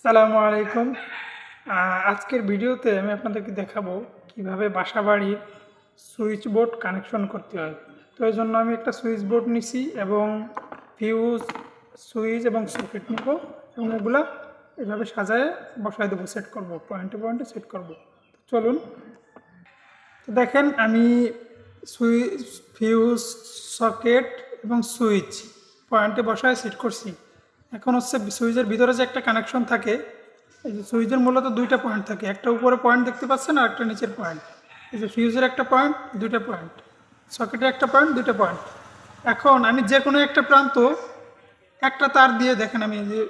আসসালামু আলাইকুম। আজকের ভিডিওতে আমি আপনাদেরকে দেখাবো কিভাবে বাসাবাড়ির সুইচ বোর্ড কানেকশন করতে হয়। তো এই জন্য আমি একটা সুইচ বোর্ড নিছি এবং ফিউজ, সুইচ এবং সকেট নিব এবং এগুলা এভাবে সাজায় বসায় দেবো, সেট করব, পয়েন্টে পয়েন্টে সেট করব। চলুন। তো দেখেন আমি সুইচ, ফিউজ, সকেট এবং সুইচ পয়েন্টে বসায় সেট করছি। এখন হচ্ছে সুইচের ভিতরে যে একটা কানেকশন থাকে, এই যে সুইচের মূলত দুইটা পয়েন্ট থাকে, একটা উপরে পয়েন্ট দেখতে পাচ্ছেন আর একটা নিচের পয়েন্ট। এই যে ফিউজের একটা পয়েন্ট, দুইটা পয়েন্ট, সকেটের একটা পয়েন্ট, দুইটা পয়েন্ট। এখন আমি যে কোনো একটা প্রান্ত একটা তার দিয়ে, দেখেন আমি এই যে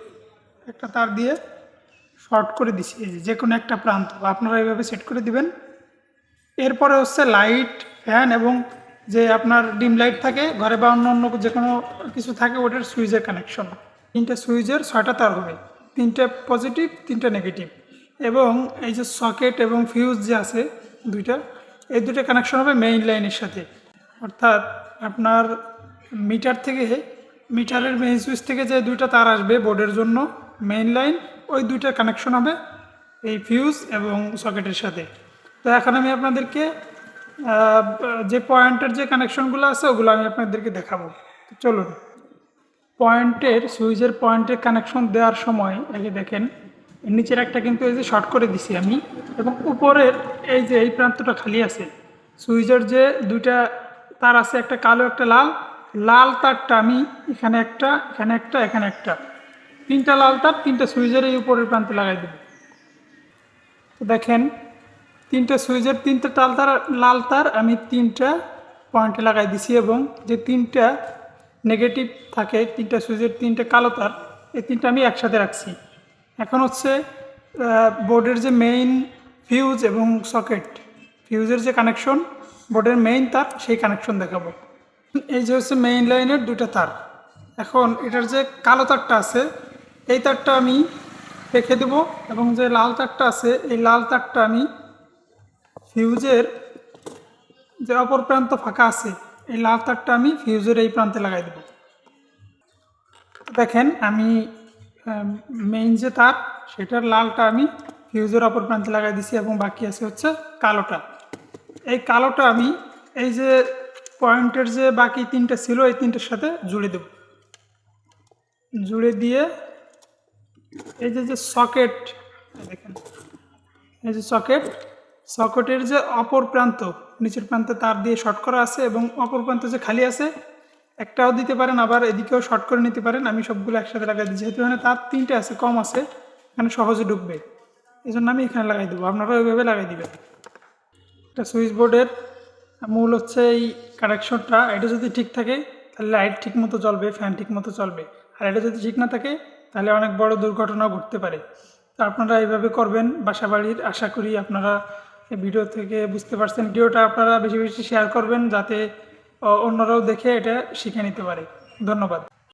একটা তার দিয়ে শর্ট করে দিছি, এই যে কোনো একটা প্রান্ত আপনারা এইভাবে সেট করে দিবেন। এরপরে হচ্ছে লাইট, ফ্যান এবং যে আপনার ডিম লাইট থাকে ঘরে বা অন্য অন্য যে কোনো কিছু থাকে ওটার সুইচের কানেকশন। তিনটা সুইচের 6টা তার হবে, 3টে পজিটিভ 3টে নেগেটিভ। এবং এই যে সকেট এবং ফিউজ যে আছে দুইটা, এই দুটো কানেকশন হবে মেইন লাইনের সাথে। অর্থাৎ আপনার মিটার থেকে, মিটারের মেইন সুইচ থেকে যে দুইটা তার আসবে বোর্ডের জন্য মেইন লাইন, ওই দুইটা কানেকশন হবে এই ফিউজ এবং সকেটের সাথে। তো এখন আমি আপনাদেরকে যে পয়েন্টের যে কানেকশনগুলো আছে ওগুলো আমি আপনাদেরকে দেখাবো। তো চলুন। পয়েন্টের, সুইচের পয়েন্টের কানেকশন দেওয়ার সময় আগে দেখেন নিচের একটা কিন্তু এই যে শর্ট করে দিছি আমি, এবং উপরের এই যে এই প্রান্তটা খালি আছে। সুইচের যে দুইটা তার আছে, একটা কালো একটা লাল, লাল তারটা আমি এখানে একটা, এখানে একটা, এখানে একটা, 3টা লাল তার 3টা সুইচের এই উপরের প্রান্তে লাগাই দেব। তো দেখেন 3টা সুইচের 3টা লাল তার আমি 3টা পয়েন্টে লাগাই দিছি, এবং যে 3টা নেগেটিভ থাকে, 3টা সুইচের 3টে কালো তার, এই 3টা আমি একসাথে রাখছি। এখন হচ্ছে বোর্ডের যে মেইন ফিউজ এবং সকেট, ফিউজের যে কানেকশন বোর্ডের মেইন তার, সেই কানেকশন দেখাবো। এই যে হচ্ছে মেইন লাইনের দুইটা তার। এখন এটার যে কালো তারটা আছে এই তারটা আমি রেখে দেবো, এবং যে লাল তারটা আছে এই লাল তারটা আমি ফিউজের যে অপর প্রান্ত ফাঁকা আছে এই লাল তারটা আমি ফিউজের এই প্রান্তে লাগাই দেব। দেখেন আমি মেইন যে তার সেটার লালটা আমি ফিউজের অপর প্রান্তে লাগাই দিছি, এবং বাকি আছে হচ্ছে কালোটা। এই কালোটা আমি এই যে পয়েন্টের যে বাকি 3টা ছিল এই 3টের সাথে জুড়ে দেব। জুড়ে দিয়ে এই যে সকেট, দেখেন এই যে সকেটের যে অপর প্রান্ত, নিচের প্রান্তে তার দিয়ে শর্ট করা আছে এবং অপর প্রান্ত যে খালি আছে একটাও দিতে পারেন, আবার এদিকেও শর্ট করে নিতে পারেন। আমি সবগুলো একসাথে লাগাই দিই, যেহেতু এখানে তার 3টে আছে, কম আছে, এখানে সহজে ঢুকবে, এই জন্য আমি এখানে লাগাই দেবো। আপনারা ওইভাবে লাগাই দিবেন। এটা সুইচ বোর্ডের মূল হচ্ছে এই কানেকশনটা। এটা যদি ঠিক থাকে তাহলে লাইট ঠিক মতো জ্বলবে, ফ্যান ঠিক মতো চলবে, আর এটা যদি ঠিক না থাকে তাহলে অনেক বড় দুর্ঘটনাও ঘটতে পারে। তো আপনারা এইভাবে করবেন বাসাবাড়ির। আশা করি আপনারা এই ভিডিও থেকে বুঝতে পারছেন। ভিডিওটা আপনারা বেশি বেশি শেয়ার করবেন যাতে অন্যরাও দেখে এটা শিখে নিতে পারে। ধন্যবাদ।